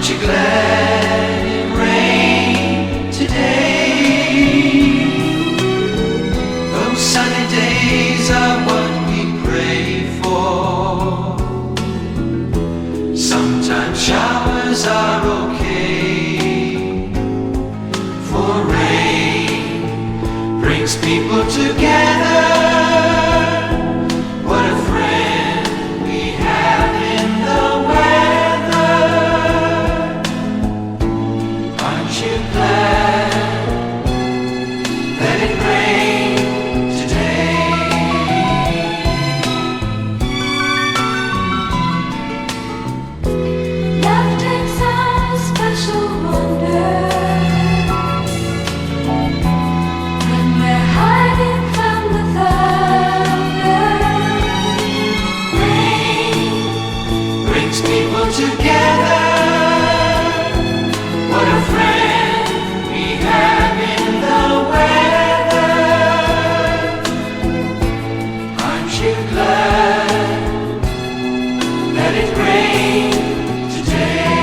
Aren't you glad it rained today? Those sunny days are what we pray for. Sometimes showers are okay, for rain brings people together. What a friend we have in the weather. Aren't you glad that it rained today? Love takes on a special wonder when we're hiding from the thunder. Rain brings people together. What a friend we have in the weather. Aren't you glad that it rained today?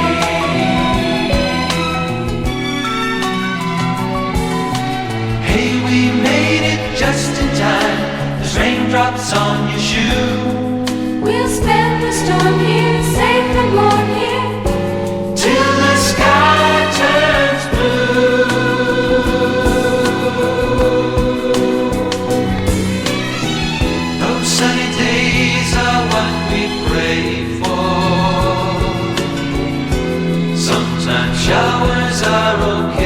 Hey, we made it just in time. There's raindrops on your shoe. We'll spend the storm here, safe and warm here. Till the sky turns blue. Those sunny days are what we pray for. Sometimes showers are okay.